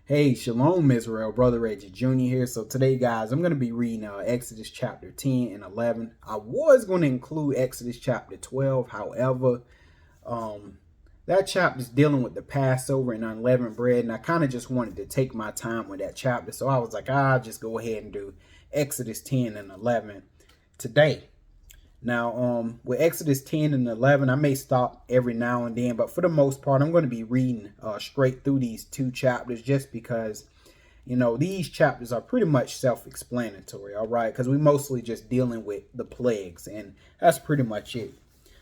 Hey, Shalom Israel, Brother Reggie Jr. here. So today, guys, I'm going to be reading Exodus chapter 10 and 11. I was going to include Exodus chapter 12. However, that chapter is dealing with the Passover and unleavened bread. And I kind of just wanted to take my time with that chapter. So I was like, I'll just go ahead and do Exodus 10 and 11 today. Now, with Exodus 10 and 11, I may stop every now and then, but for the most part, I'm going to be reading straight through these two chapters just because, these chapters are pretty much self-explanatory, all right? Because we mostly just dealing with the plagues, and that's pretty much it.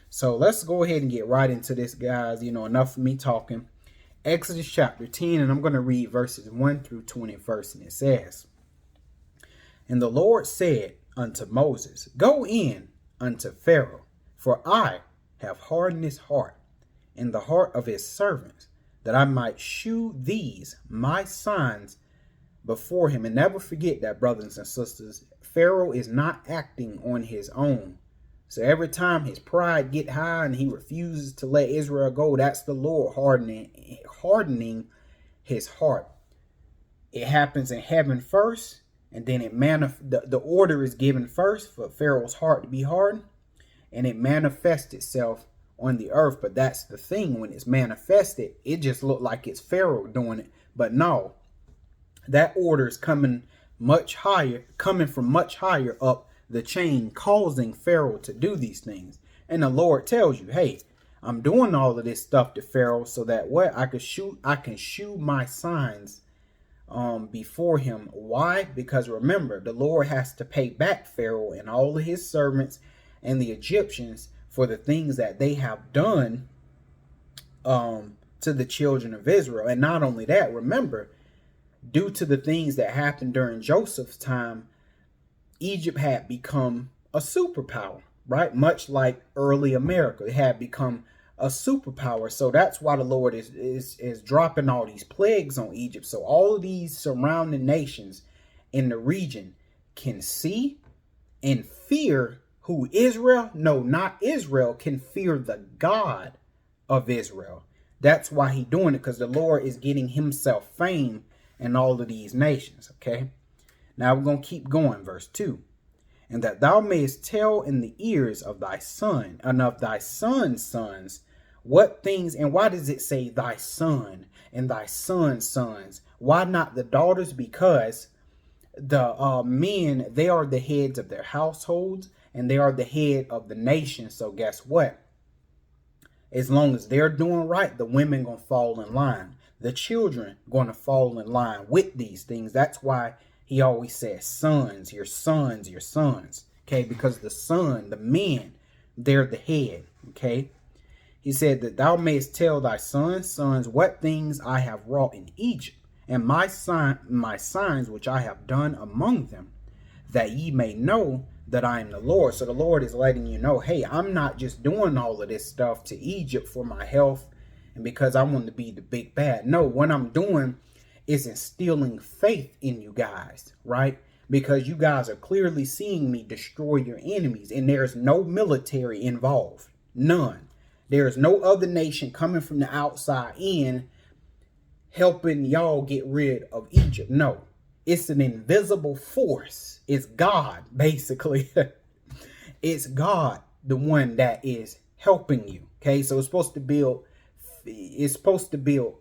So let's go ahead and get right into this, guys. Enough of me talking. Exodus chapter 10, and I'm going to read verses 1 through 20 first, and it says, "And the Lord said unto Moses, Go in unto Pharaoh, for I have hardened his heart and the heart of his servants, that I might shew these my signs before him." And never forget that, brothers and sisters, Pharaoh is not acting on his own. So every time his pride get high and he refuses to let Israel go, that's the Lord hardening his heart. It happens in heaven first, and then the order is given first for Pharaoh's heart to be hardened, and it manifests itself on the earth. But that's the thing, when it's manifested, it just looked like it's Pharaoh doing it. But no, that order is coming from much higher up the chain, causing Pharaoh to do these things. And the Lord tells you, hey, I'm doing all of this stuff to Pharaoh so that I can shew my signs before him. Why? Because remember, the Lord has to pay back Pharaoh and all of his servants and the Egyptians for the things that they have done to the children of Israel. And not only that, remember, due to the things that happened during Joseph's time, Egypt had become a superpower, right? Much like early America, it had become a superpower. So that's why the Lord is dropping all these plagues on Egypt. So all of these surrounding nations in the region can see and fear who Israel, no, not Israel, can fear the God of Israel. That's why he's doing it, because the Lord is getting himself fame in all of these nations, okay? Now we're going to keep going, verse 2. "And that thou mayest tell in the ears of thy son and of thy son's sons what things," and why does it say thy son and thy son's sons? Why not the daughters? Because the men, they are the heads of their households, and they are the head of the nation. So guess what? As long as they're doing right, the women gonna fall in line. The children gonna fall in line with these things. That's why he always says sons, your sons, your sons. Okay, because the son, the men, they're the head. Okay. He said that thou mayest tell thy son's sons what things I have wrought in Egypt, and my signs which I have done among them, that ye may know that I am the Lord. So the Lord is letting you know, hey, I'm not just doing all of this stuff to Egypt for my health and because I want to be the big bad. No, what I'm doing is instilling faith in you guys, right? Because you guys are clearly seeing me destroy your enemies, and there's no military involved. None. There is no other nation coming from the outside in helping y'all get rid of Egypt. No, it's an invisible force. It's God, basically. It's God, the one that is helping you. Okay, so it's supposed to build,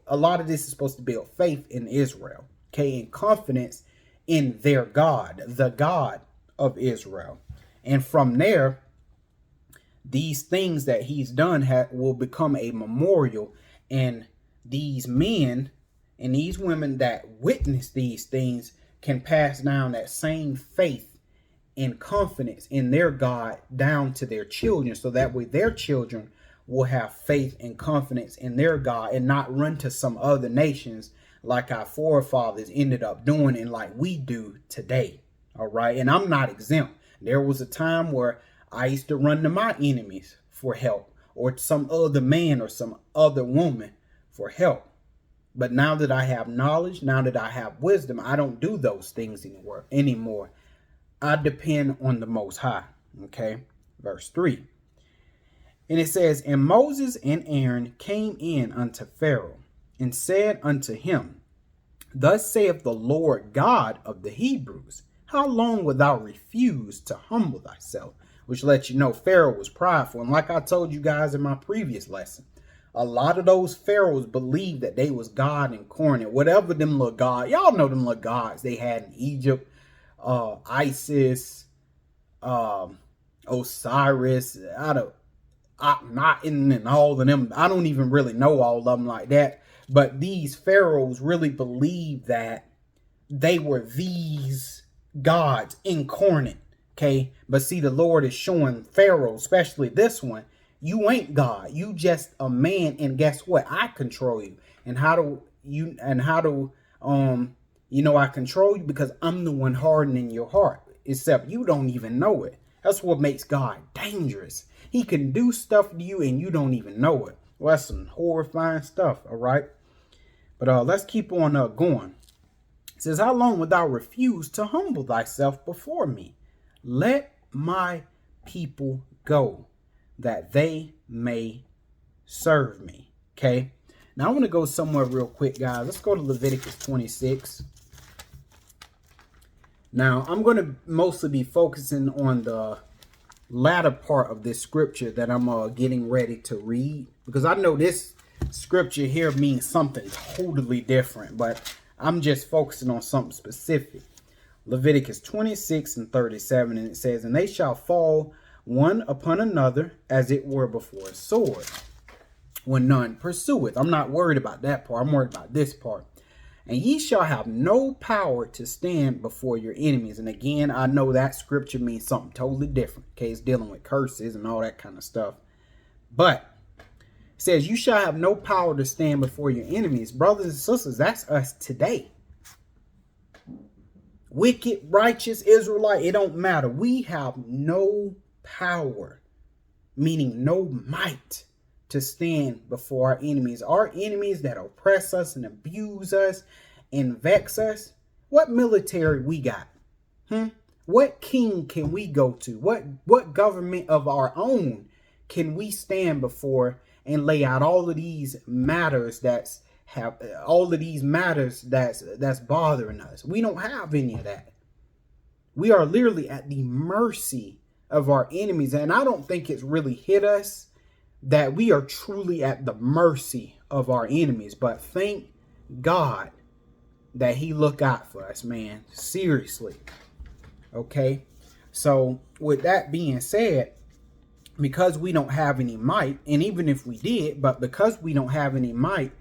a lot of this is supposed to build faith in Israel. Okay, and confidence in their God, the God of Israel. And from there, these things that he's done will become a memorial, and these men and these women that witness these things can pass down that same faith and confidence in their God down to their children, so that way their children will have faith and confidence in their God and not run to some other nations like our forefathers ended up doing and like we do today. All right. And I'm not exempt. There was a time where I used to run to my enemies for help, or some other man or some other woman for help. But now that I have knowledge, now that I have wisdom, I don't do those things anymore. I depend on the Most High. Okay. Verse 3. And it says, "And Moses and Aaron came in unto Pharaoh and said unto him, Thus saith the Lord God of the Hebrews, how long wilt thou refuse to humble thyself? Which lets you know Pharaoh was prideful. And like I told you guys in my previous lesson, a lot of those pharaohs believed that they was God incarnate. Whatever them little gods, y'all know them little gods they had in Egypt, Isis, Osiris, Akhenaten, and all of them. I don't even really know all of them like that. But these pharaohs really believed that they were these gods incarnate. Okay. But see, the Lord is showing Pharaoh, especially this one, you ain't God. You just a man. And guess what? I control you. And how do I control you? Because I'm the one hardening your heart. Except you don't even know it. That's what makes God dangerous. He can do stuff to you and you don't even know it. Well, that's some horrifying stuff, all right? But let's keep on going. It says, how long wilt thou refuse to humble thyself before me? Let my people go, that they may serve me. Okay? Now, I want to go somewhere real quick, guys. Let's go to Leviticus 26. Now, I'm going to mostly be focusing on the latter part of this scripture that I'm getting ready to read, because I know this scripture here means something totally different, but I'm just focusing on something specific. Leviticus 26 and 37, and it says, and they shall fall one upon another as it were before a sword, when none pursueth. I'm not worried about that part. I'm worried about this part. And ye shall have no power to stand before your enemies. And again, I know that scripture means something totally different. Okay, it's dealing with curses and all that kind of stuff. But it says, you shall have no power to stand before your enemies. Brothers and sisters, that's us today. Wicked, righteous, Israelite, it don't matter. We have no power, meaning no might, to stand before our enemies. Our enemies that oppress us and abuse us and vex us. What military we got? What king can we go to? What government of our own can we stand before and lay out all of these matters that's bothering us? We don't have any of that. We are literally at the mercy of our enemies. And I don't think it's really hit us that we are truly at the mercy of our enemies. But thank God that he look out for us, man. Seriously. Okay. So with that being said, because we don't have any might, and even if we did, but because we don't have any might,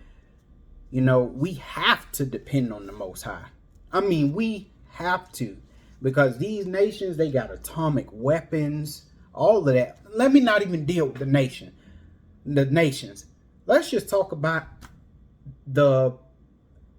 we have to depend on the Most High. I mean, we have to, because these nations, they got atomic weapons, all of that. Let me not even deal with the nations. Let's just talk about the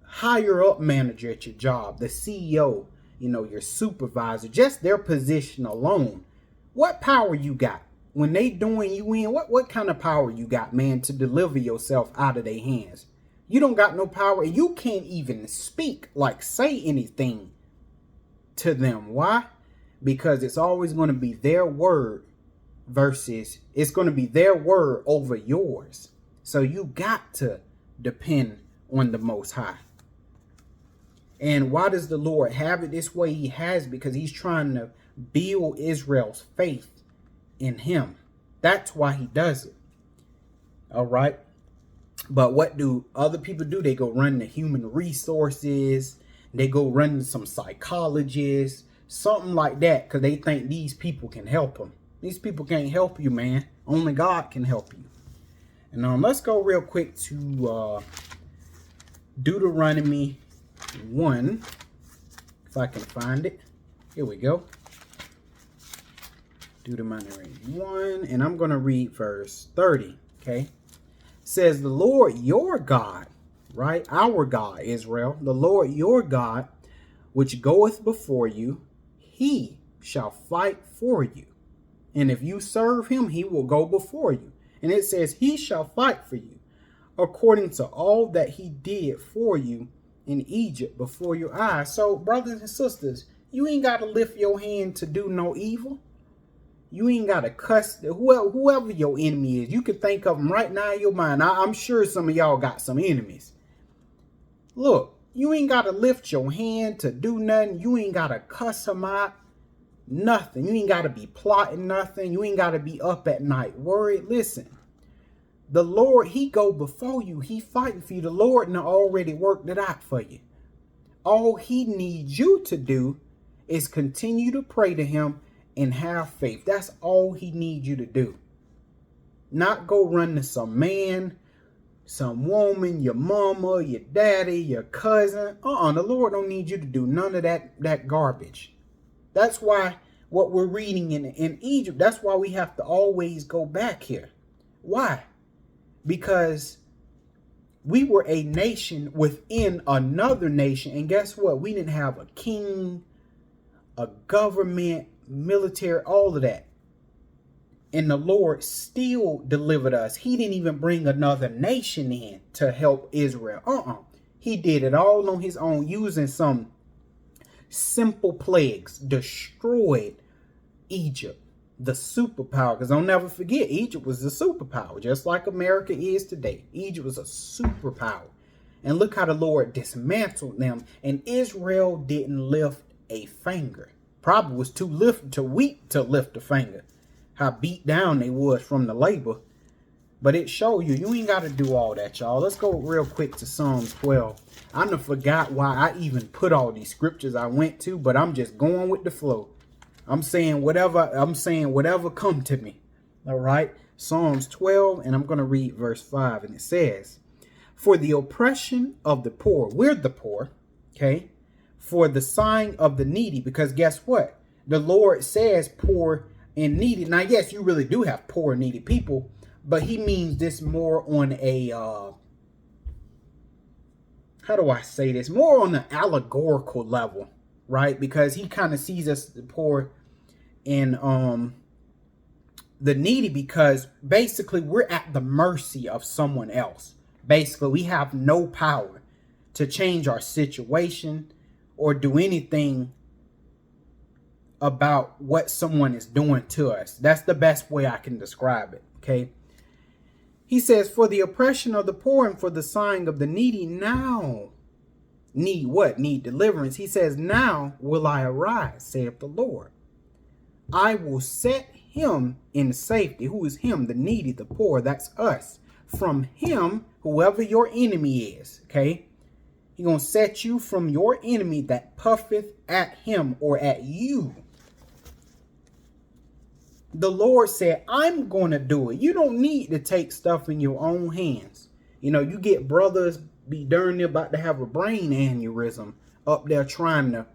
higher up manager at your job, the CEO, your supervisor, just their position alone. What power you got when they doing you in? What kind of power you got, man, to deliver yourself out of their hands? You don't got no power, and you can't even speak, like say anything to them. Why? Because it's always going to be their word versus it's going to be their word over yours. So you got to depend on the Most High. And why does the Lord have it this way? He has, because he's trying to build Israel's faith in him. That's why he does it. All right. But what do other people do? They go run the human resources. They go run some psychologists, something like that, because they think these people can help them. These people can't help you, man. Only God can help you. And let's go real quick to Deuteronomy 1, if I can find it. Here we go. Deuteronomy 1, and I'm going to read verse 30, okay? It says, the Lord your God, right? Our God, Israel, the Lord your God, which goeth before you, he shall fight for you. And if you serve him, he will go before you. And it says, he shall fight for you, according to all that he did for you in Egypt before your eyes. So, brothers and sisters, you ain't got to lift your hand to do no evil. You ain't got to cuss whoever your enemy is. You can think of them right now in your mind. I'm sure some of y'all got some enemies. Look, You ain't got to lift your hand to do nothing. You ain't got to cuss them out. Nothing. You ain't got to be plotting nothing. You ain't got to be up at night worried. Listen, the Lord, he go before you. He fighting for you. The Lord done already worked it out for you. All he needs you to do is continue to pray to him and have faith. That's all he needs you to do. Not go run to some man, some woman, your mama, your daddy, your cousin. The Lord don't need you to do none of that garbage. That's why what we're reading in Egypt, that's why we have to always go back here. Why? Because we were a nation within another nation. And guess what? We didn't have a king, a government, military, all of that. And the Lord still delivered us. He didn't even bring another nation in to help Israel. He did it all on his own using some simple plagues. Destroyed Egypt, the superpower. Because don't never forget, Egypt was the superpower. Just like America is today. Egypt was a superpower. And look how the Lord dismantled them. And Israel didn't lift a finger. Probably was too weak to lift a finger. How beat down they was from the labor. But it show you ain't got to do all that, y'all. Let's go real quick to Psalms 12. I done forgot why I even put all these scriptures I went to, but I'm just going with the flow. I'm saying whatever come to me. All right. Psalms 12, and I'm going to read verse 5, and it says, for the oppression of the poor, we're the poor, okay? For the sighing of the needy, because guess what? The Lord says poor and needy. Now, yes, you really do have poor and needy people, but he means this more on a, how do I say this? More on an allegorical level, right? Because he kind of sees us, the poor and the needy, because basically we're at the mercy of someone else. Basically, we have no power to change our situation or do anything about what someone is doing to us. That's the best way I can describe it, okay? He says, for the oppression of the poor and for the sighing of the needy, now need what? Need deliverance. He says, now will I arise, saith the Lord. I will set him in safety. Who is him? The needy, the poor. That's us. From him, whoever your enemy is, okay? He's going to set you from your enemy that puffeth at him or at you. The Lord said, I'm going to do it. You don't need to take stuff in your own hands. You know, you get brothers be darn near about to have a brain aneurysm up there trying to,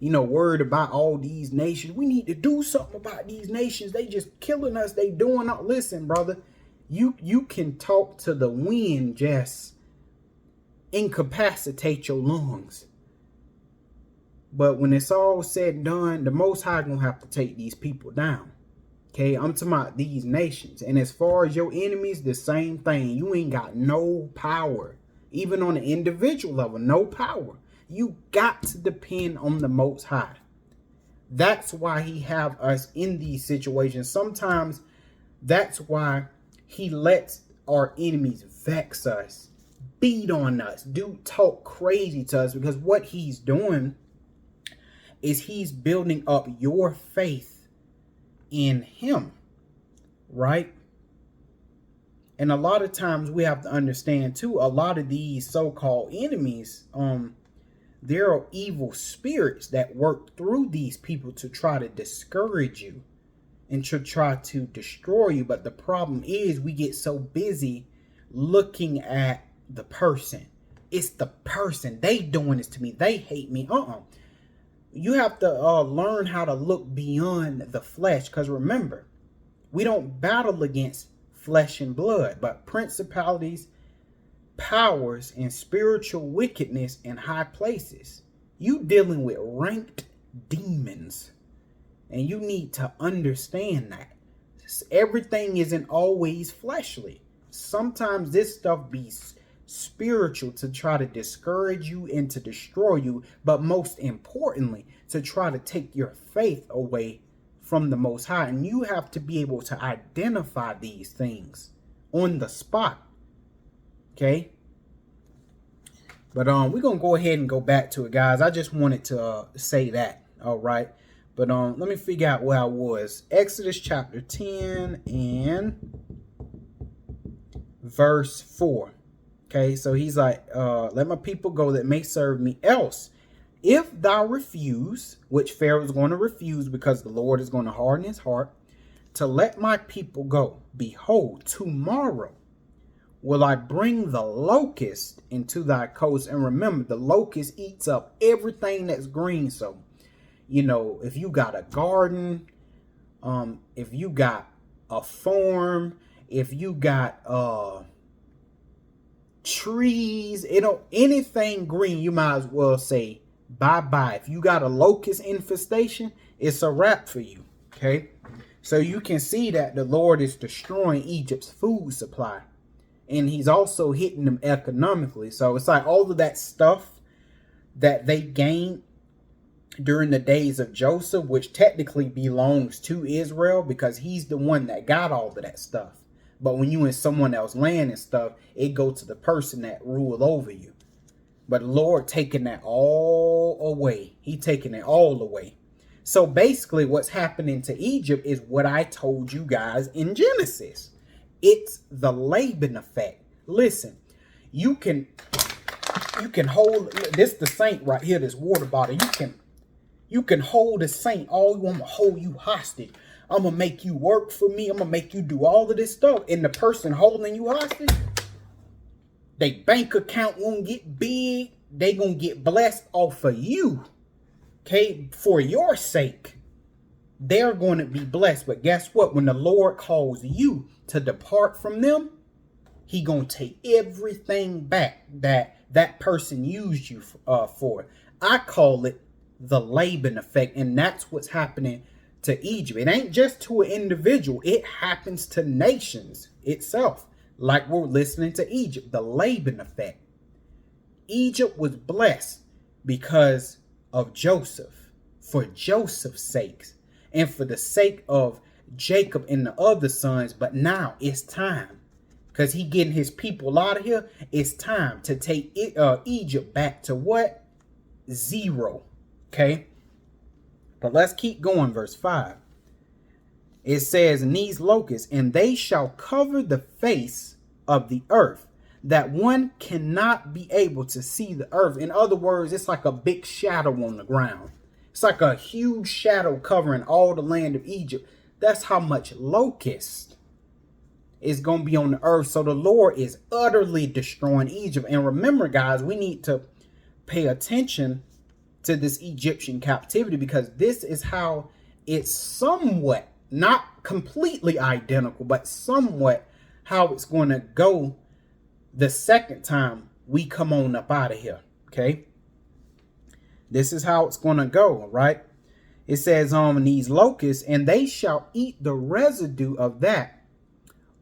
worried about all these nations. We need to do something about these nations. They just killing us. They doing all. Listen, brother, you can talk to the wind, just incapacitate your lungs. But when it's all said and done, the Most High gonna have to take these people down. Okay, I'm talking about these nations. And as far as your enemies, the same thing. You ain't got no power. Even on an individual level, no power. You got to depend on the Most High. That's why he have us in these situations. Sometimes that's why he lets our enemies vex us, beat on us, talk crazy to us. Because what he's doing is he's building up your faith in him, right? And a lot of times we have to understand too, a lot of these so-called enemies, there are evil spirits that work through these people to try to discourage you and to try to destroy you. But the problem is we get so busy looking at the person. It's the person. They doing this to me. They hate me. You have to learn how to look beyond the flesh. Because remember, we don't battle against flesh and blood, but principalities, powers, and spiritual wickedness in high places. You dealing with ranked demons. And you need to understand that. Everything isn't always fleshly. Sometimes this stuff be spiritual to try to discourage you and to destroy you, but most importantly to try to take your faith away from the Most High. And you have to be able to identify these things on the spot. Okay, But we're gonna go ahead and go back to it, guys. I just wanted to say that. All right. But let me figure out where I was. Exodus chapter 10 and verse 4. Okay, so he's like, let my people go that may serve me. Else, if thou refuse, which Pharaoh is going to refuse because the Lord is going to harden his heart, to let my people go, behold, tomorrow will I bring the locust into thy coast. And remember, the locust eats up everything that's green. So, you know, if you got a garden, if you got a farm, if you got trees, anything green, you might as well say bye-bye. If you got a locust infestation, it's a wrap for you. Okay, so you can see that the Lord is destroying Egypt's food supply, and he's also hitting them economically. So it's like all of that stuff that they gained during the days of Joseph, which technically belongs to Israel because he's the one that got all of that stuff. But when you in someone else's land and stuff, it goes to the person that ruled over you. But the Lord taking that all away. He taking it all away. So basically what's happening to Egypt is what I told you guys in Genesis. It's the Laban effect. Listen, you can hold this, the saint right here, this water bottle. You can hold a saint all you want to hold you hostage. I'm going to make you work for me. I'm going to make you do all of this stuff. And the person holding you hostage, their bank account won't get big. They going to get blessed off of you. Okay? For your sake. They're going to be blessed. But guess what? When the Lord calls you to depart from them, he going to take everything back that person used you for. I call it the Laban effect. And that's what's happening to Egypt. It ain't just to an individual. It happens to nations itself. Like we're listening to Egypt, the Laban effect. Egypt was blessed because of Joseph, for Joseph's sake, and for the sake of Jacob and the other sons. But now it's time, because he getting his people out of here. It's time to take Egypt back to what? Zero. Okay. But let's keep going. Verse 5. It says, and these locusts, and they shall cover the face of the earth, that one cannot be able to see the earth. In other words, it's like a big shadow on the ground. It's like a huge shadow covering all the land of Egypt. That's how much locust is going to be on the earth. So the Lord is utterly destroying Egypt. And remember, guys, we need to pay attention to this Egyptian captivity, because this is how it's somewhat, not completely identical, but somewhat how it's going to go the second time we come on up out of here. Okay, this is how it's going to go. Right, it says these locusts, and they shall eat the residue of that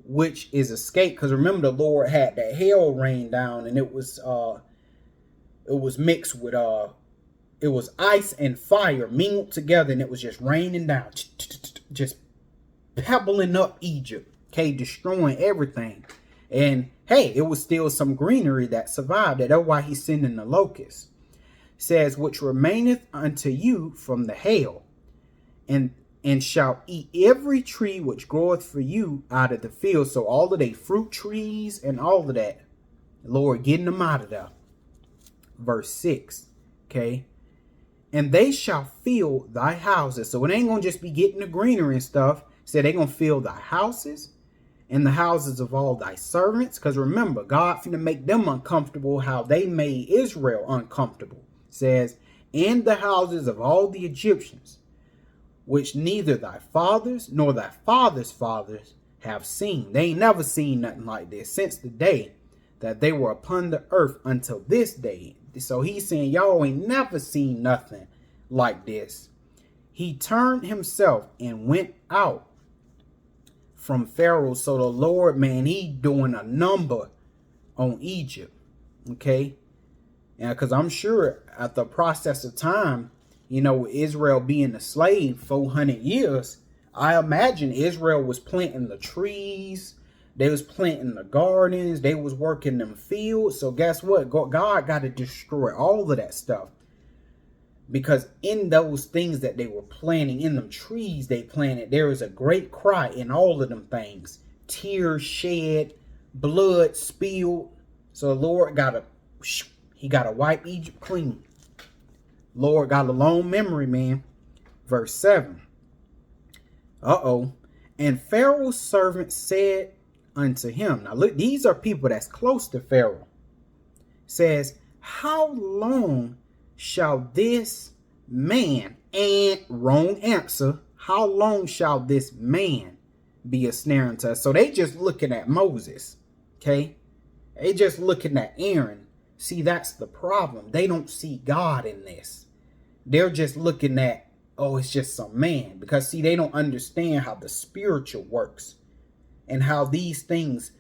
which is escaped. Because remember, the Lord had that hail rain down, and it was mixed with it was ice and fire mingled together, and it was just raining down, just pebbling up Egypt, okay, destroying everything. And hey, it was still some greenery that survived. That's why he's sending the locusts. Says, which remaineth unto you from the hail, and shall eat every tree which groweth for you out of the field. So all of they fruit trees and all of that, Lord getting them out of there. Verse 6, okay. And they shall fill thy houses. So it ain't going to just be getting the greenery and stuff. Said they're going to fill thy houses and the houses of all thy servants. Because remember, God finna make them uncomfortable how they made Israel uncomfortable. Says, and the houses of all the Egyptians, which neither thy fathers nor thy fathers' fathers have seen. They ain't never seen nothing like this since the day that they were upon the earth until this day. So he's saying, y'all ain't never seen nothing like this. He turned himself and went out from Pharaoh. So the Lord, man, he doing a number on Egypt. Okay. Yeah, because I'm sure at the process of time, you know, Israel being a slave 400 years, I imagine Israel was planting the trees, They was planting the gardens. They was working them fields. So guess what? God got to destroy all of that stuff. Because in those things that they were planting, in them trees they planted, there was a great cry in all of them things. Tears shed, blood spilled. So the Lord he got to wipe Egypt clean. Lord got a long memory, man. Verse 7. And Pharaoh's servant said unto him. Now look, these are people that's close to Pharaoh. Says, how long shall this man, and wrong answer, how long shall this man be a snare unto us? So they just looking at Moses. Okay. They just looking at Aaron. See, that's the problem. They don't see God in this. They're just looking at, oh, it's just some man. Because see, they don't understand how the spiritual works. And how these things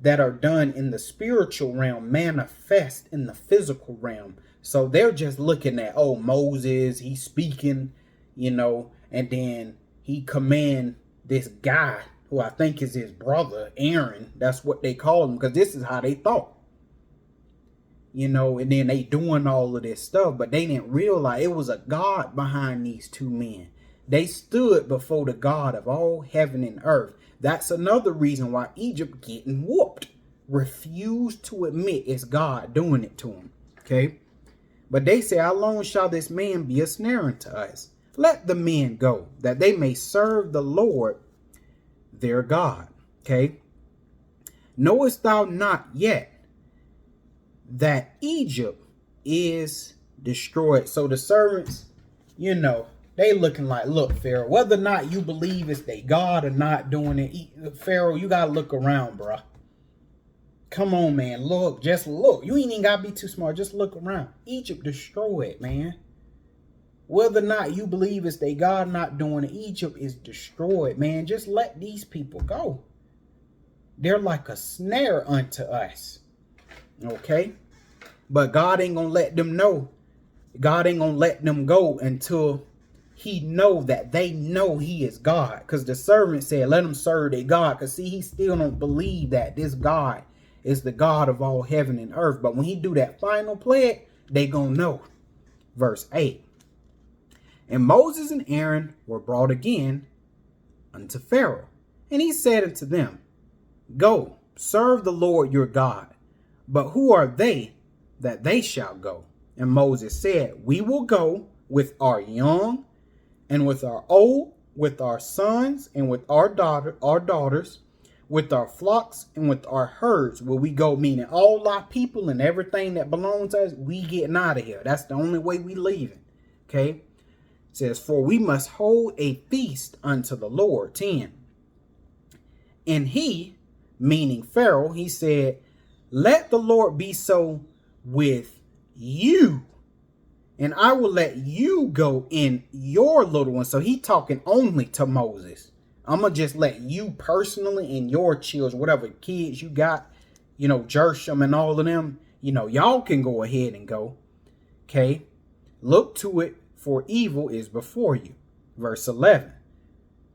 that are done in the spiritual realm manifest in the physical realm. So they're just looking at, oh, Moses, he's speaking, and then he command this guy who I think is his brother, Aaron. That's what they call him, because this is how they thought. And then they doing all of this stuff, but they didn't realize it was a God behind these two men. They stood before the God of all heaven and earth. That's another reason why Egypt getting whooped. Refused to admit it's God doing it to them. Okay. But they say, how long shall this man be a snare unto us? Let the men go, that they may serve the Lord their God. Okay. Knowest thou not yet that Egypt is destroyed? So the servants, they looking like, look, Pharaoh, whether or not you believe it's they God or not doing it, Pharaoh, you got to look around, bro. Come on, man. Look, just look. You ain't even got to be too smart. Just look around. Egypt destroyed, man. Whether or not you believe it's they God not doing it, Egypt is destroyed, man. Just let these people go. They're like a snare unto us. Okay? But God ain't going to let them know. God ain't going to let them go until he know that they know he is God. Because the servant said, let them serve their God. Because see, he still don't believe that this God is the God of all heaven and earth. But when he do that final plague, they gonna know. Verse 8. And Moses and Aaron were brought again unto Pharaoh. And he said unto them, go, serve the Lord your God. But who are they that they shall go? And Moses said, we will go with our young and with our old, with our sons and with our daughters, with our flocks and with our herds will we go, meaning all our people and everything that belongs to us, we getting out of here. That's the only way we leaving. Okay. It says, for we must hold a feast unto the Lord. 10. And he, meaning Pharaoh, he said, let the Lord be so with you, and I will let you go in your little one. So he talking only to Moses. I'm going to just let you personally and your children, whatever kids you got, Jersham and all of them, y'all can go ahead and go. Okay. Look to it, for evil is before you. Verse 11.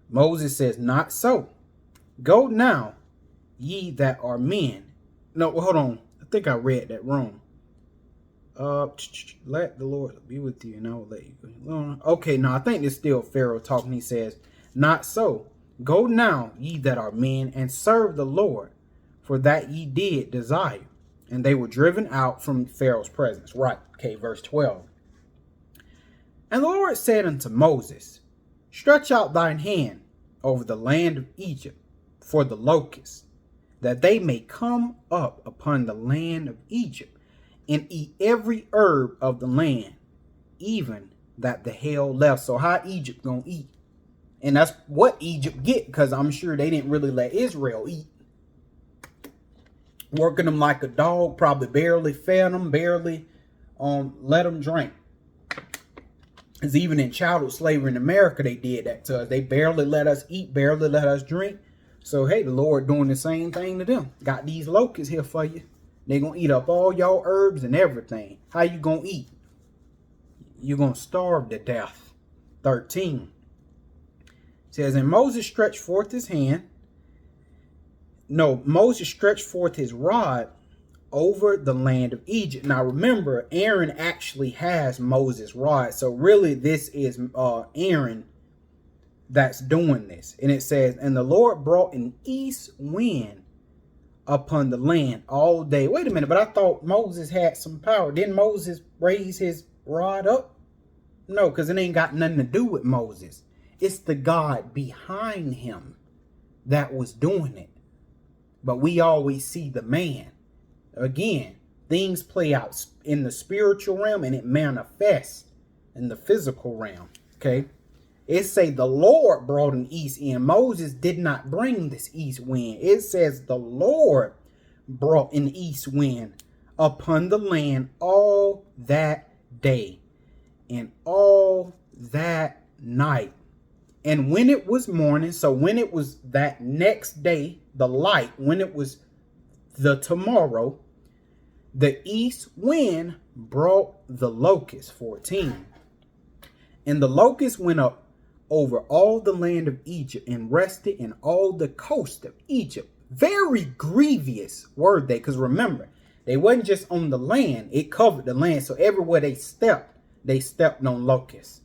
Moses says, not so. Go now, ye that are men. No, hold on. I think I read that wrong. Let the Lord be with you, and I will let you go. Okay, no, I think it's still Pharaoh talking. He says, not so. Go now, ye that are men, and serve the Lord, for that ye did desire. And they were driven out from Pharaoh's presence. Right. Okay, verse 12. And the Lord said unto Moses, stretch out thine hand over the land of Egypt for the locusts, that they may come up upon the land of Egypt, and eat every herb of the land, even that the hail left. So how Egypt gonna eat? And that's what Egypt get, because I'm sure they didn't really let Israel eat. Working them like a dog, probably barely fed them, barely let them drink. Because even in childhood slavery in America, they did that to us. They barely let us eat, barely let us drink. So, hey, the Lord doing the same thing to them. Got these locusts here for you. They're going to eat up all y'all herbs and everything. How you going to eat? You're going to starve to death. 13. It says, and Moses stretched forth his hand, No, Moses stretched forth his rod over the land of Egypt. Now remember, Aaron actually has Moses' rod. So really this is Aaron that's doing this. And it says, and the Lord brought an east wind upon the land all day. Wait a minute, but I thought Moses had some power. Didn't Moses raise his rod up? No, because it ain't got nothing to do with Moses. It's the God behind him that was doing it. But we always see the man. Again, things play out in the spiritual realm and it manifests in the physical realm. Okay. It say the Lord brought an east wind. Moses did not bring this east wind. It says the Lord brought an east wind upon the land all that day and all that night. And when it was morning, so when it was that next day, the light, when it was the tomorrow, the east wind brought the locusts, 14. And the locusts went up over all the land of Egypt and rested in all the coast of Egypt. Very grievous were they, because remember, they wasn't just on the land, it covered the land. So everywhere they stepped on locusts.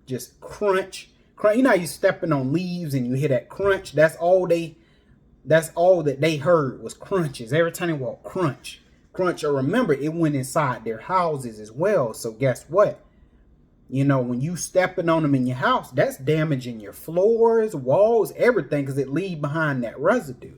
Just crunch. You know how you stepping on leaves and you hear that crunch? That's all that they heard was crunches. Every time they walk, crunch. Crunch. Or remember, it went inside their houses as well. So guess what? You know, when you stepping on them in your house, that's damaging your floors, walls, everything, because it leave behind that residue.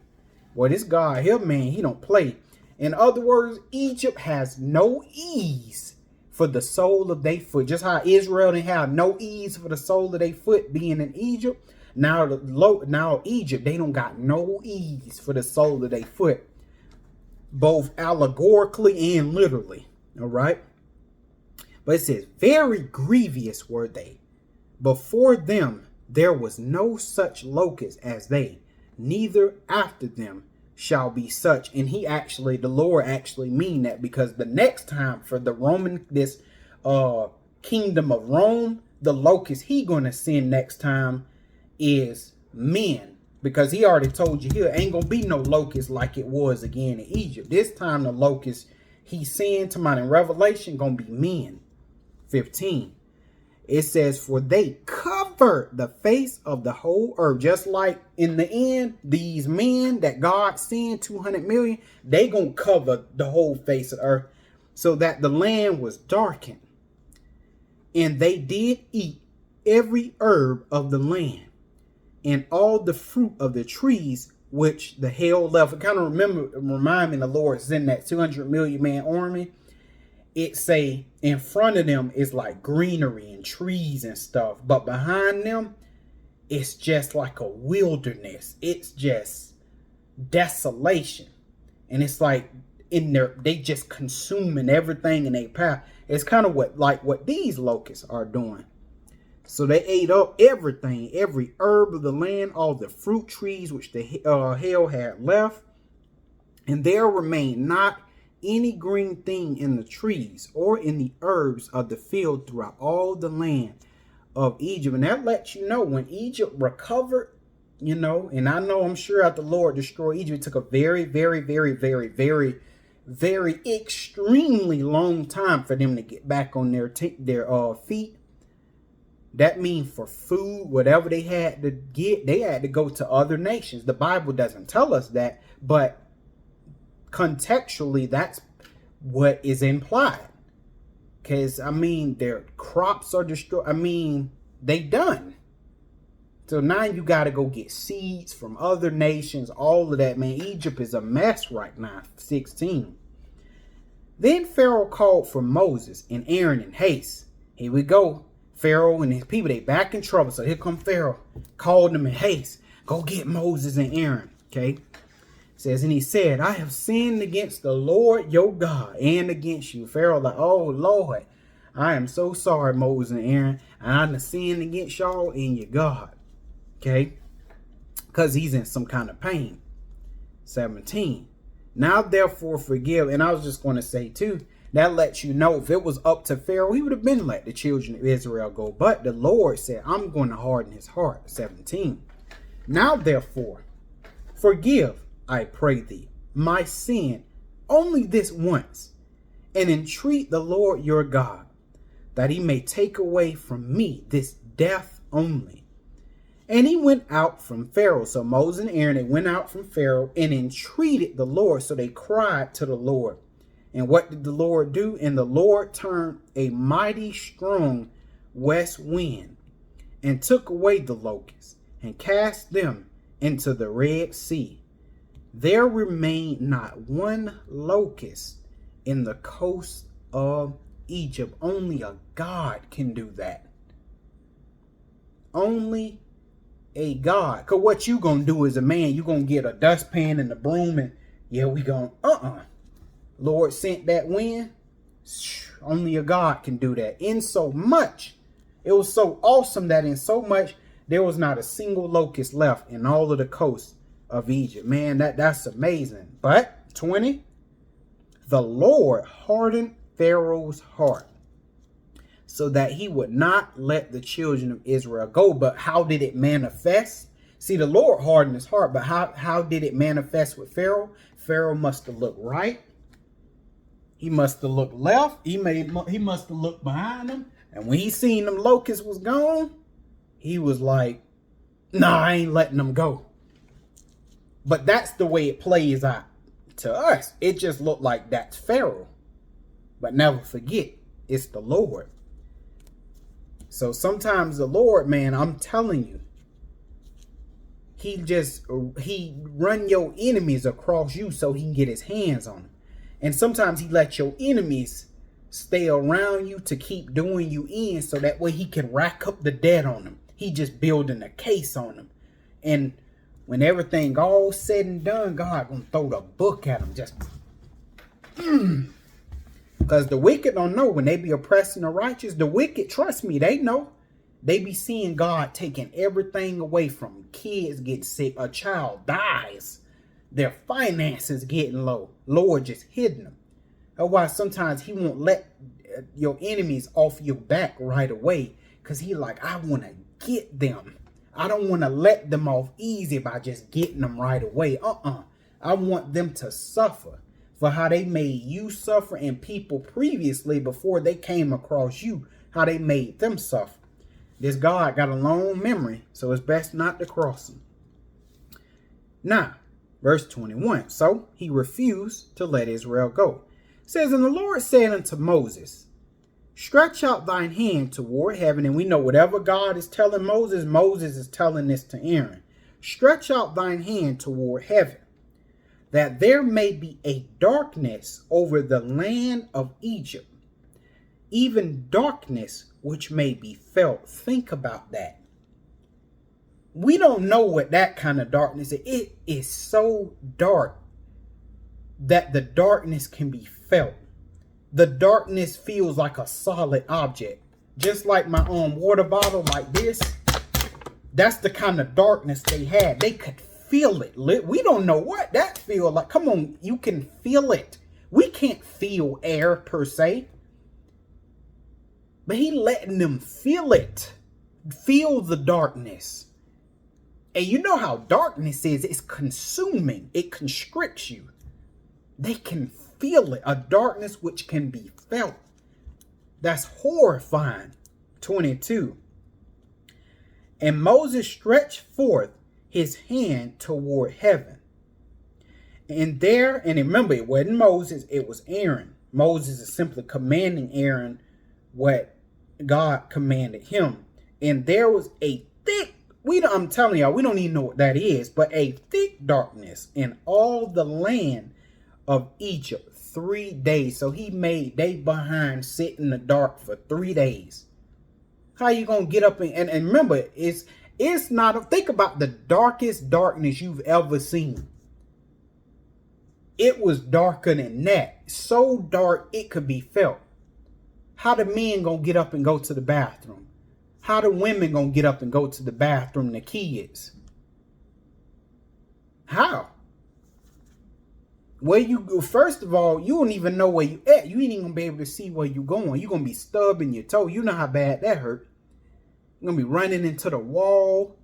Well, this God here, man, he don't play. In other words, Egypt has no ease for the sole of their foot. Just how Israel didn't have no ease for the sole of their foot being in Egypt. Now Egypt, they don't got no ease for the sole of their foot. Both allegorically and literally. All right. But it says, very grievous were they. Before them there was no such locust as they, neither after them shall be such. And the Lord actually mean that, because the next time for the kingdom of Rome, the locust he gonna send next time is men. Because he already told you here ain't gonna be no locust like it was again in Egypt. This time the locust he sent to mine in Revelation gonna be men. 15. It says, for they covered the face of the whole earth. Just like in the end, these men that God sent, 200 million, they gonna cover the whole face of the earth, so that the land was darkened. And they did eat every herb of the land and all the fruit of the trees which the hail left. It kind of remind me the Lord sending that 200 million man army. It say in front of them is like greenery and trees and stuff, but behind them it's just like a wilderness. It's just desolation, and it's like in there they just consuming everything in their path. It's kind of what these locusts are doing. So they ate up everything, every herb of the land, all the fruit trees which the hail had left, and there remained not any green thing in the trees or in the herbs of the field throughout all the land of Egypt. And that lets you know when Egypt recovered, you know, and I know I'm sure after the Lord destroyed Egypt, it took a very, very, very, very, very, very extremely long time for them to get back on their feet. That means for food, whatever they had to get, they had to go to other nations. The Bible doesn't tell us that, but contextually, that's what is implied. Because, I mean, their crops are destroyed. I mean, they done. So now you got to go get seeds from other nations, all of that, man. Egypt is a mess right now. 16. Then Pharaoh called for Moses and Aaron in haste. Here we go. Pharaoh and his people, they back in trouble. So here come Pharaoh. Called them in haste. Go get Moses and Aaron. Okay. Says, and he said, I have sinned against the Lord your God and against you. Pharaoh like, oh Lord, I am so sorry, Moses and Aaron. I have sinned against y'all and your God. Okay. Because he's in some kind of pain. 17. Now therefore forgive. And I was just going to say too, that lets you know if it was up to Pharaoh, he would have been let the children of Israel go. But the Lord said, I'm going to harden his heart. 17. Now therefore forgive I pray thee, my sin only this once, and entreat the Lord your God, that he may take away from me this death only. And he went out from Pharaoh. So Moses and Aaron, they went out from Pharaoh and entreated the Lord. So they cried to the Lord. And what did the Lord do? And the Lord turned a mighty strong west wind and took away the locusts and cast them into the Red Sea. There remained not one locust in the coast of Egypt. Only a God can do that. Only a God. Because what you gonna do as a man, you gonna get a dustpan and a broom and yeah, we gonna Lord sent that wind. Only a God can do that. In so much, it was so awesome that in so much there was not a single locust left in all of the coast of Egypt. Man, that's amazing. But 20, the Lord hardened Pharaoh's heart so that he would not let the children of Israel go. But how did it manifest? See, the Lord hardened his heart, but how did it manifest with Pharaoh? Pharaoh must have looked right. He must have looked left. He must have looked behind him. And when he seen them locusts was gone, he was like, nah, I ain't letting them go. But that's the way it plays out to us. It just looked like that's Pharaoh. But never forget, it's the Lord. So sometimes the Lord, man, I'm telling you, he run your enemies across you so he can get his hands on them. And sometimes he let your enemies stay around you to keep doing you in so that way he can rack up the debt on them. He just building a case on them. And when everything all said and done, God gonna throw the book at them. Just because the wicked don't know when they be oppressing the righteous. The wicked, trust me, they know. They be seeing God taking everything away from them. Kids get sick, a child dies, their finances getting low. Lord just hidden them. That's why sometimes he won't let your enemies off your back right away, because he like, I want to get them. I don't want to let them off easy by just getting them right away. I want them to suffer for how they made you suffer, and people previously before they came across you, how they made them suffer. This God got a long memory, so it's best not to cross him. Now, verse 21. So he refused to let Israel go. It says, and the Lord said unto Moses, stretch out thine hand toward heaven. And we know whatever God is telling Moses, Moses is telling this to Aaron. Stretch out thine hand toward heaven, that there may be a darkness over the land of Egypt, even darkness which may be felt. Think about that. We don't know what that kind of darkness is. It is so dark that the darkness can be felt. The darkness feels like a solid object. Just like my water bottle like this. That's the kind of darkness they had. They could feel it. We don't know what that feels like. Come on, you can feel it. We can't feel air per se. But he letting them feel it. Feel the darkness. And you know how darkness is. It's consuming. It constricts you. They can feel it. A darkness which can be felt. That's horrifying. 22. And Moses stretched forth his hand toward heaven. And remember, it wasn't Moses, it was Aaron. Moses is simply commanding Aaron what God commanded him. And there was a thick, I'm telling y'all, we don't even know what that is, but a thick darkness in all the land of Egypt 3 days. So they behind sit in the dark for 3 days. How you gonna get up and remember, it's not, think about the darkest darkness you've ever seen. It was darker than that. So dark it could be felt. How the men gonna get up and go to the bathroom? How the women gonna get up and go to the bathroom, the kids? How? Where you go, first of all, you don't even know where you at. You ain't even gonna be able to see where you going. You're gonna be stubbing your toe. You know how bad that hurt. You're gonna be running into the wall.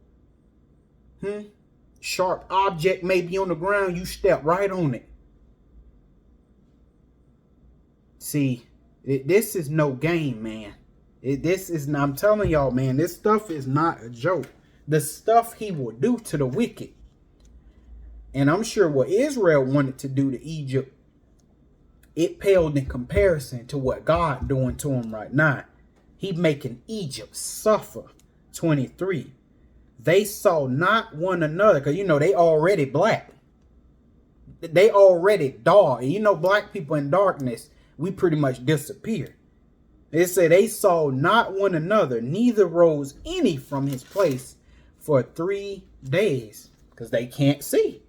sharp object may be on the ground, you step right on it. See, this is no game, man. I'm telling y'all, man, this stuff is not a joke. The stuff he will do to the wicked. And I'm sure what Israel wanted to do to Egypt, it paled in comparison to what God doing to him right now. He making Egypt suffer. 23. They saw not one another, because they already black. They already dark. Black people in darkness, we pretty much disappear. It said they saw not one another, neither rose any from his place for 3 days, because they can't see.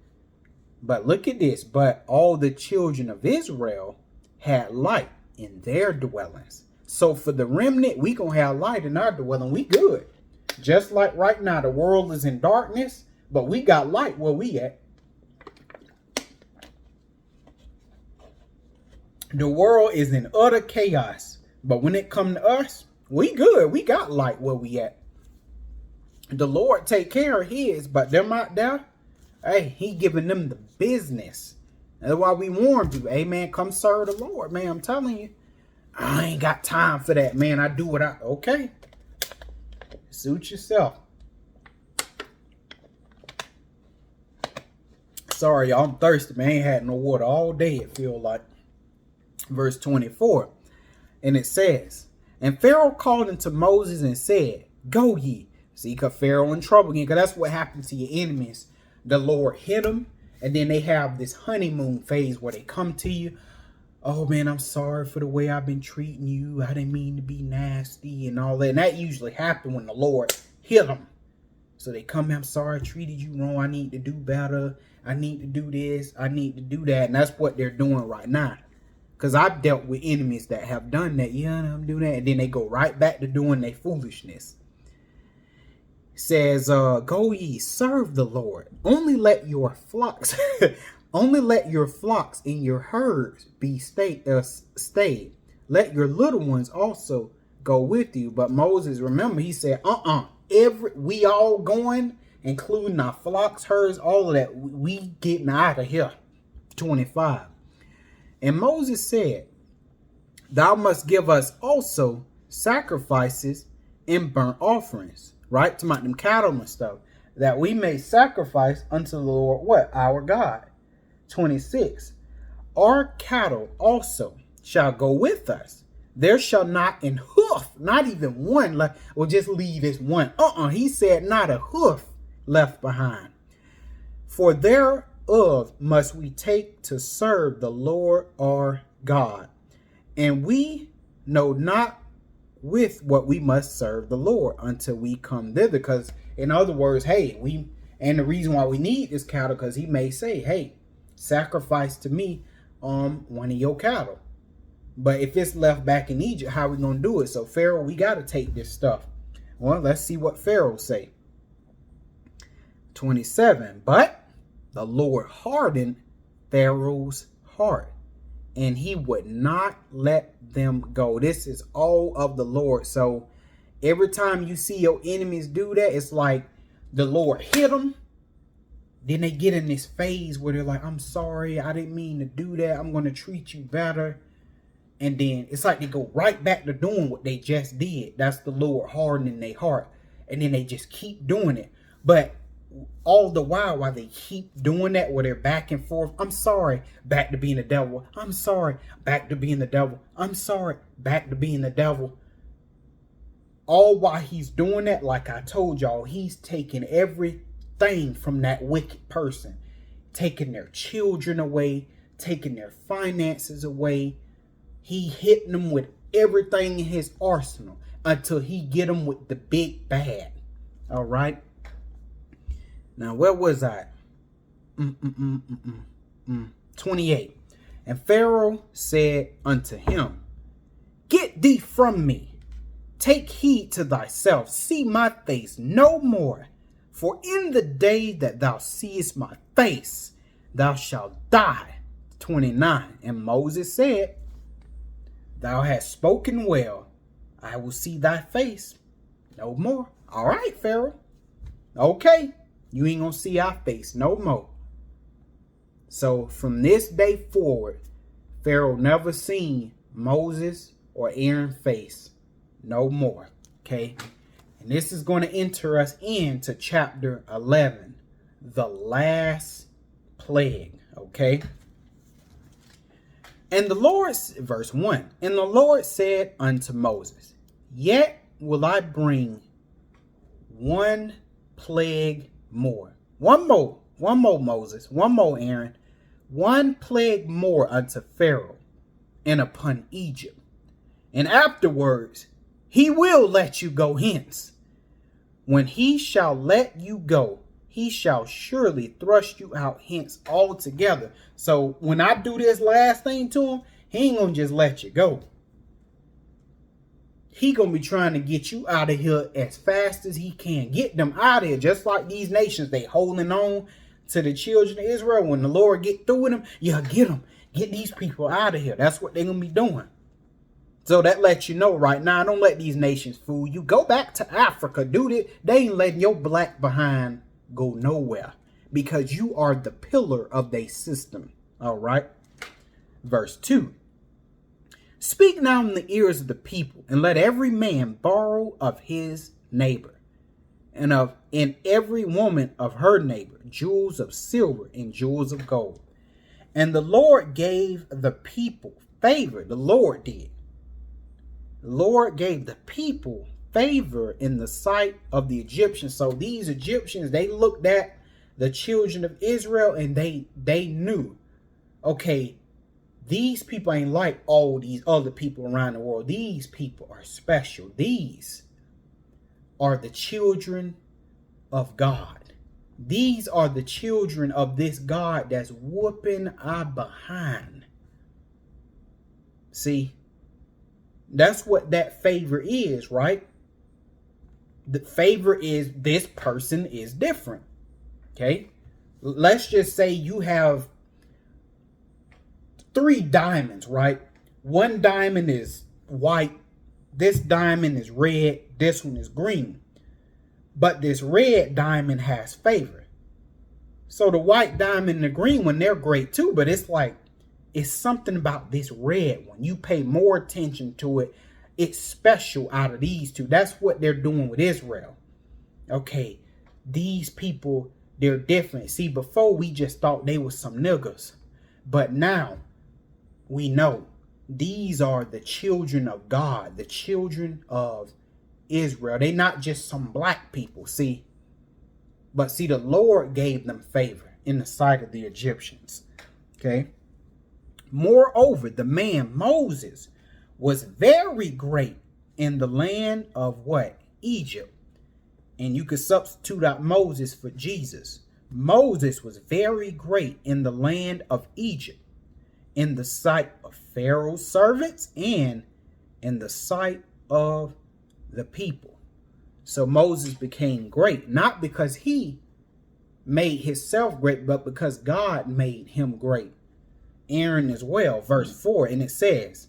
But look at this. But all the children of Israel had light in their dwellings. So for the remnant, we gonna have light in our dwelling. We good. Just like right now, the world is in darkness, but we got light where we at. The world is in utter chaos, but when it come to us, we good. We got light where we at. The Lord take care of his, but them out there, hey, he giving them the business. That's why we warned you. Hey, man, come serve the Lord, man. I'm telling you. I ain't got time for that, man. I do what okay. Suit yourself. Sorry, y'all. I'm thirsty, man. I ain't had no water all day, it feel like. Verse 24. And it says, and Pharaoh called unto Moses and said, go ye. See, because Pharaoh in trouble again, because that's what happens to your enemies. The Lord hit them, and then they have this honeymoon phase where they come to you. Oh, man, I'm sorry for the way I've been treating you. I didn't mean to be nasty and all that. And that usually happens when the Lord hit them. So they come, I'm sorry I treated you wrong. I need to do better. I need to do this. I need to do that. And that's what they're doing right now. Because I've dealt with enemies that have done that. Yeah, I'm doing that. And then they go right back to doing their foolishness. It says, go ye, serve the Lord. Only let your flocks... Only let your flocks and your herds be stayed. Let your little ones also go with you. But Moses, remember, he said, we all going, including our flocks, herds, all of that. We getting out of here. 25. And Moses said, thou must give us also sacrifices and burnt offerings. Right? To them cattle and stuff. That we may sacrifice unto the Lord what? Our God. 26. Our cattle also shall go with us. There shall not an hoof, not even one, we'll just leave this one. He said not a hoof left behind. For thereof must we take to serve the Lord our God. And we know not with what we must serve the Lord until we come thither. Because in other words, hey, and the reason why we need this cattle, because he may say, hey, sacrifice to me one of your cattle. But if it's left back in Egypt, how are we going to do it? So Pharaoh, we got to take this stuff. Well, let's see what Pharaoh say. 27. But the Lord hardened Pharaoh's heart, and he would not let them go. This is all of the Lord. So every time you see your enemies do that, it's like the Lord hit them. Then they get in this phase where they're like, I'm sorry, I didn't mean to do that. I'm going to treat you better. And then it's like they go right back to doing what they just did. That's the Lord hardening their heart. And then they just keep doing it. But all the while they keep doing that, where they're back and forth. I'm sorry, back to being the devil. I'm sorry, back to being the devil. I'm sorry, back to being the devil. All while he's doing that, like I told y'all, he's taking everything from that wicked person, taking their children away, taking their finances away. He hitting them with everything in his arsenal until he get them with the big bad. All right. Now, where was I? 28. And Pharaoh said unto him, get thee from me. Take heed to thyself. See my face no more. For in the day that thou seest my face, thou shalt die. 29. And Moses said, thou hast spoken well. I will see thy face no more. All right, Pharaoh. Okay. You ain't gonna see our face no more. So from this day forward, Pharaoh never seen Moses or Aaron's face no more. Okay. And this is going to enter us into chapter 11, the last plague. Okay. And the Lord, verse 1, and the Lord said unto Moses, yet will I bring one plague more. One more, Moses, one more, Aaron. One plague more unto Pharaoh and upon Egypt. And afterwards he will let you go hence. When he shall let you go, he shall surely thrust you out hence altogether. So when I do this last thing to him, he ain't gonna just let you go. He gonna be trying to get you out of here as fast as he can. Get them out of here. Just like these nations, they holding on to the children of Israel. When the Lord get through with them, yeah, get them. Get these people out of here. That's what they're gonna be doing. So that lets you know right now, don't let these nations fool you. Go back to Africa, dude. They ain't letting your black behind go nowhere, because you are the pillar of their system. All right. Verse 2. Speak now in the ears of the people, and let every man borrow of his neighbor, and every woman of her neighbor, jewels of silver and jewels of gold. And the Lord gave the people favor. The Lord did. The Lord gave the people favor in the sight of the Egyptians. So these Egyptians, they looked at the children of Israel and they knew, okay, these people ain't like all these other people around the world. These people are special. These are the children of God. These are the children of this God that's whooping our behind. See, that's what that favor is, right? The favor is this person is different. Okay. Let's just say you have 3 diamonds, right? One diamond is white. This diamond is red. This one is green. But this red diamond has favor. So the white diamond and the green one, they're great too. But it's like, it's something about this red one. You pay more attention to it. It's special out of these two. That's what they're doing with Israel. Okay, these people, they're different. See, before we just thought they were some niggas. But now we know these are the children of God, the children of Israel. They're not just some black people, see. But see, the Lord gave them favor in the sight of the Egyptians. Okay. Moreover, the man Moses was very great in the land of what? Egypt. And you could substitute out Moses for Jesus. Moses was very great in the land of Egypt, in the sight of Pharaoh's servants and in the sight of the people. So Moses became great, not because he made himself great, but because God made him great. Aaron as well, verse 4, and it says,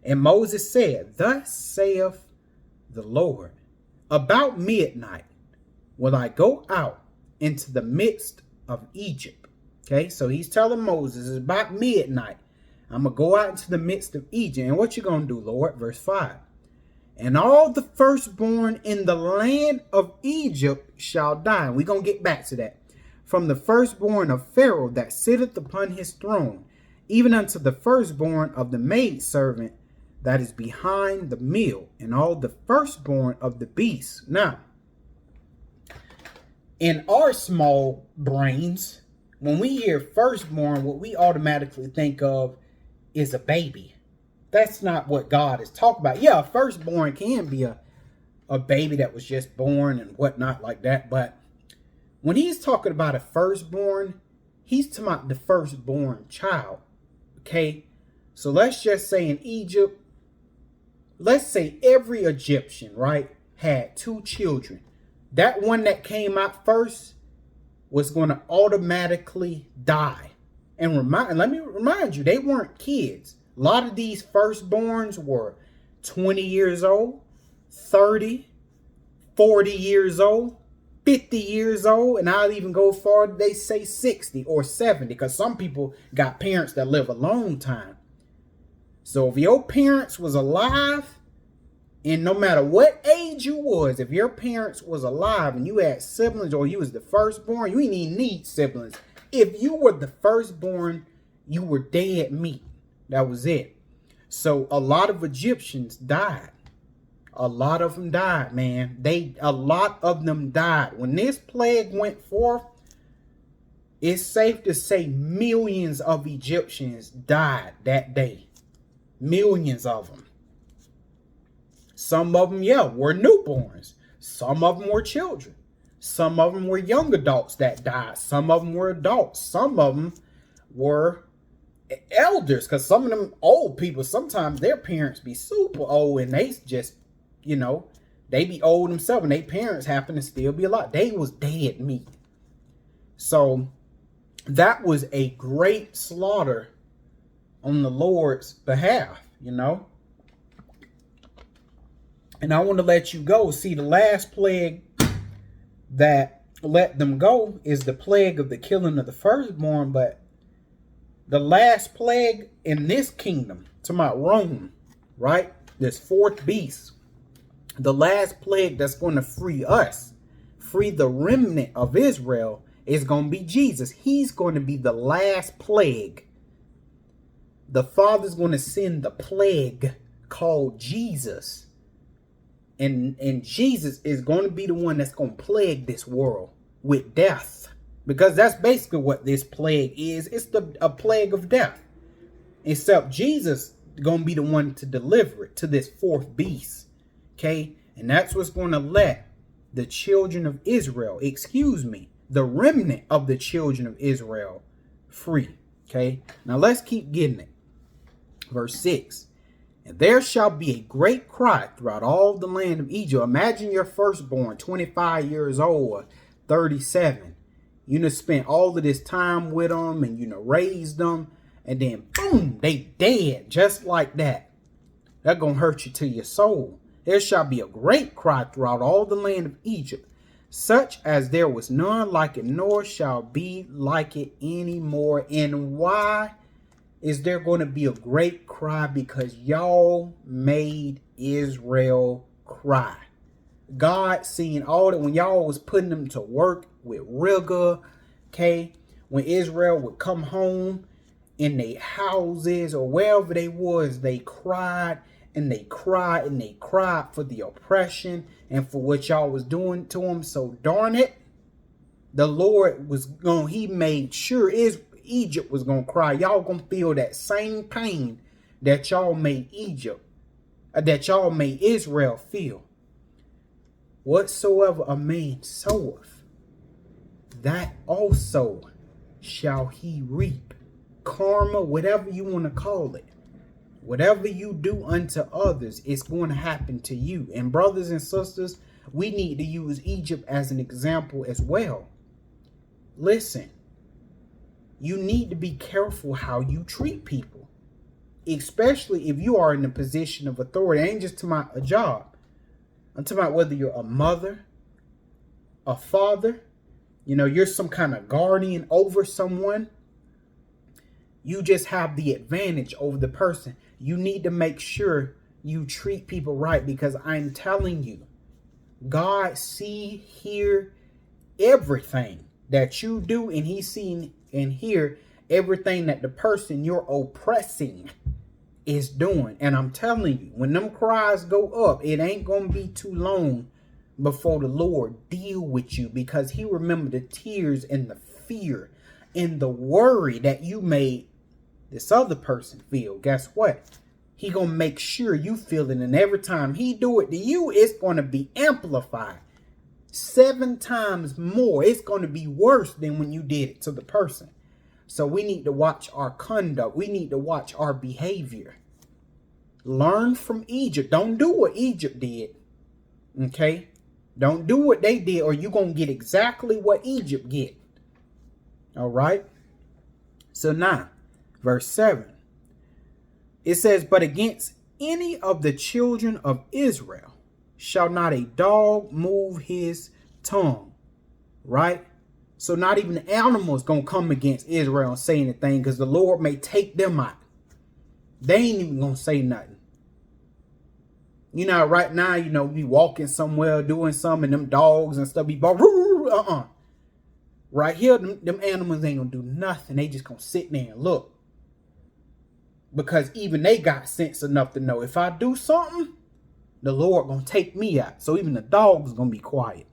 and Moses said, thus saith the Lord, about midnight will I go out into the midst of Egypt. Okay, so he's telling Moses, it's about midnight. I'm going to go out into the midst of Egypt. And what you going to do, Lord? Verse 5. And all the firstborn in the land of Egypt shall die. And we're going to get back to that. From the firstborn of Pharaoh that sitteth upon his throne, even unto the firstborn of the maidservant that is behind the mill, and all the firstborn of the beasts. Now, in our small brains, when we hear firstborn, what we automatically think of is a baby. That's not what God is talking about. Yeah, a firstborn can be a baby that was just born and whatnot like that. But when he's talking about a firstborn, he's talking about the firstborn child. Okay, so let's just say in Egypt, let's say every Egyptian, right, had 2 children. That one that came out first was going to automatically die. And let me remind you, they weren't kids. A lot of these firstborns were 20 years old, 30, 40 years old, 50 years old, and I'll even go far, they say 60 or 70, because some people got parents that live a long time. So if your parents was alive, and no matter what age you was, if your parents was alive and you had siblings or you was the firstborn, you didn't even need siblings. If you were the firstborn, you were dead meat. That was it. So a lot of Egyptians died. A lot of them died, man. A lot of them died. When this plague went forth, it's safe to say millions of Egyptians died that day. Millions of them. Some of them, yeah, were newborns. Some of them were children. Some of them were young adults that died. Some of them were adults. Some of them were elders, because some of them old people, sometimes their parents be super old and they just, you know, they be old themselves and their parents happen to still be alive. They was dead meat. So that was a great slaughter on the Lord's behalf, you know. And I want to let you go. See, the last plague that let them go is the plague of the killing of the firstborn. But the last plague in this kingdom, to my Rome, right? This fourth beast, the last plague that's going to free us, free the remnant of Israel, is going to be Jesus. He's going to be the last plague. The Father's going to send the plague called Jesus. And Jesus is going to be the one that's going to plague this world with death. Because that's basically what this plague is. It's a plague of death. Except Jesus is going to be the one to deliver it to this fourth beast. Okay? And that's what's going to let the children of Israel, the remnant of the children of Israel free. Okay? Now let's keep getting it. Verse 6. And there shall be a great cry throughout all the land of Egypt. Imagine your firstborn, 25 years old, or 37. You know, spent all of this time with them and, you know, raised them. And then, boom, they dead just like that. That's going to hurt you to your soul. There shall be a great cry throughout all the land of Egypt, such as there was none like it, nor shall be like it anymore. And why is there going to be a great cry? Because y'all made Israel cry. God seeing all that when y'all was putting them to work with rigor, okay? When Israel would come home in their houses or wherever they was, they cried and they cried and they cried for the oppression and for what y'all was doing to them. So darn it, the Lord was going, he made sure Egypt was going to cry. Y'all going to feel that same pain that y'all made Israel feel. Whatsoever a man soweth, that also shall he reap. Karma, whatever you want to call it. Whatever you do unto others, it's going to happen to you. And brothers and sisters, we need to use Egypt as an example as well. Listen, you need to be careful how you treat people, especially if you are in a position of authority. It ain't just about a job. I'm talking about whether you're a mother, a father, you know, you're some kind of guardian over someone. You just have the advantage over the person. You need to make sure you treat people right, because I'm telling you, God see, hear everything that you do, and he seen and hear everything that the person you're oppressing is doing. And I'm telling you, when them cries go up, it ain't gonna be too long before the Lord deal with you, because he remember the tears and the fear and the worry that you made this other person feel. Guess what? He gonna make sure you feel it, and every time he do it to you, it's gonna be amplified 7 times more. It's gonna be worse than when you did it to the person. So we need to watch our conduct. We need to watch our behavior. Learn from Egypt. Don't do what Egypt did. Okay? Don't do what they did, or you're going to get exactly what Egypt get. All right? So now, verse 7. It says, but against any of the children of Israel shall not a dog move his tongue, right? So not even the animals gonna come against Israel and say anything, because the Lord may take them out. They ain't even gonna say nothing. You know, right now, you know, we walking somewhere doing something, and them dogs and stuff be barking. Right here, them animals ain't gonna do nothing. They just gonna sit there and look. Because even they got sense enough to know if I do something, the Lord gonna take me out. So even the dogs gonna be quiet.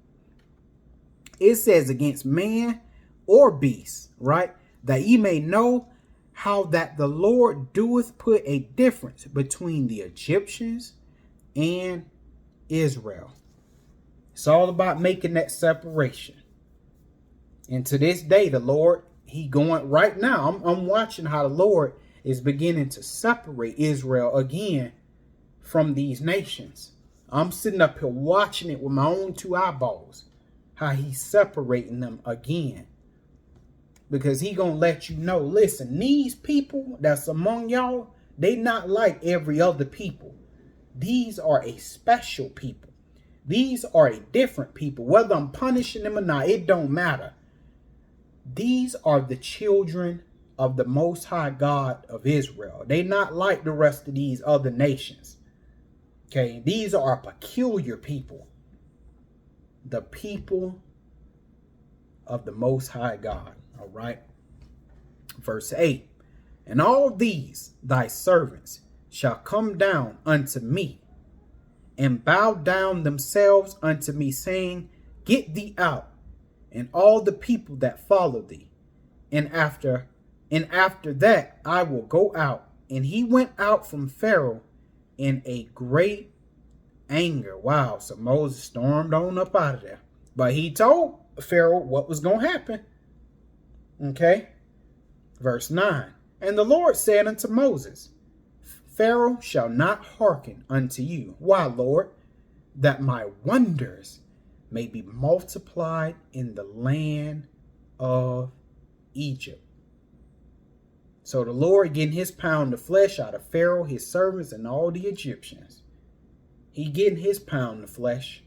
It says against man or beast, right? That ye may know how that the Lord doeth put a difference between the Egyptians and Israel. It's all about making that separation. And to this day, the Lord, he going right now. I'm watching how the Lord is beginning to separate Israel again from these nations. I'm sitting up here watching it with my own two eyeballs, how he's separating them again. Because he gonna let you know, listen, these people that's among y'all, they not like every other people. These are a special people. These are a different people. Whether I'm punishing them or not, it don't matter. These are the children of the Most High God of Israel. They not like the rest of these other nations. Okay, these are a peculiar people. The people of the Most High God. All right. Verse 8. And all these thy servants shall come down unto me, and bow down themselves unto me, saying, Get thee out, and all the people that follow thee. And after that I will go out. And he went out from Pharaoh in a great anger. Wow. So Moses stormed on up out of there. But he told Pharaoh what was going to happen. Okay. Verse 9. And the Lord said unto Moses, Pharaoh shall not hearken unto you. Why, Lord? That my wonders may be multiplied in the land of Egypt. So the Lord getting his pound of flesh out of Pharaoh, his servants, and all the Egyptians. He getting his pound of flesh.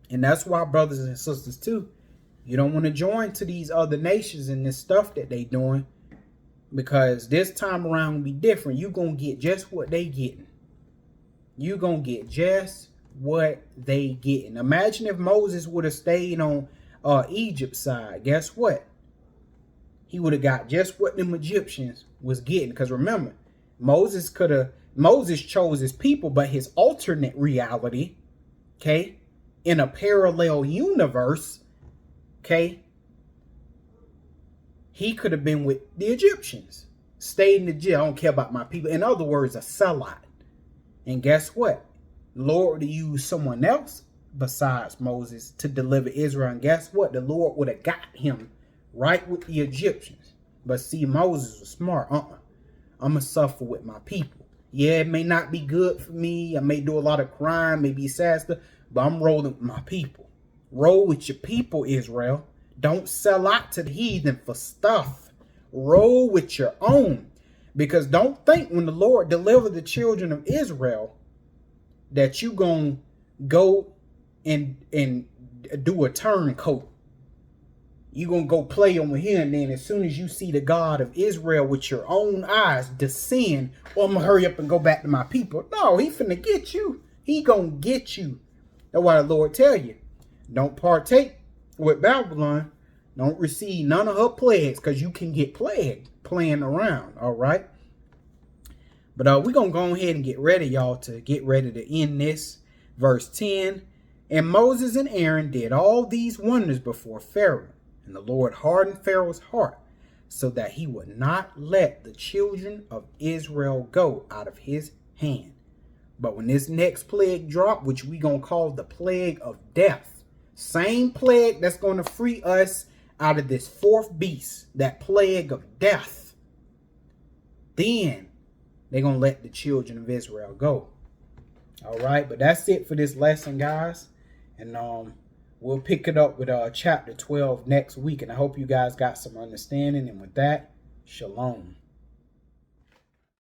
And that's why, brothers and sisters, too, you don't want to join to these other nations and this stuff that they doing. Because this time around will be different. You're going to get just what they getting. You're going to get just what they getting. Imagine if Moses would have stayed on Egypt's side. Guess what? He would have got just what them Egyptians was getting. Because remember, Moses chose his people, but his alternate reality, okay, in a parallel universe, okay, he could have been with the Egyptians, stayed in the jail. I don't care about my people. In other words, a sellout. And guess what? The Lord would use someone else besides Moses to deliver Israel. And guess what? The Lord would have got him right with the Egyptians. But see, Moses was smart. I'm going to suffer with my people. Yeah, it may not be good for me. I may do a lot of crime, maybe disaster, but I'm rolling with my people. Roll with your people, Israel. Don't sell out to the heathen for stuff. Roll with your own. Because don't think when the Lord deliver the children of Israel that you going to go and do a turncoat. You're going to go play over here, and then as soon as you see the God of Israel with your own eyes descend, I'm going to hurry up and go back to my people. No, he finna get you. He going to get you. That's why the Lord tell you, don't partake with Babylon. Don't receive none of her plagues, because you can get plagued playing around, all right? But we're going to go ahead and get ready, y'all, to get ready to end this. Verse 10, and Moses and Aaron did all these wonders before Pharaoh. And the Lord hardened Pharaoh's heart, so that he would not let the children of Israel go out of his hand. But when this next plague dropped, which we're going to call the plague of death, same plague that's going to free us out of this fourth beast, that plague of death, then they're going to let the children of Israel go. All right, but that's it for this lesson, guys. And we'll pick it up with chapter 12 next week. And I hope you guys got some understanding. And with that, shalom.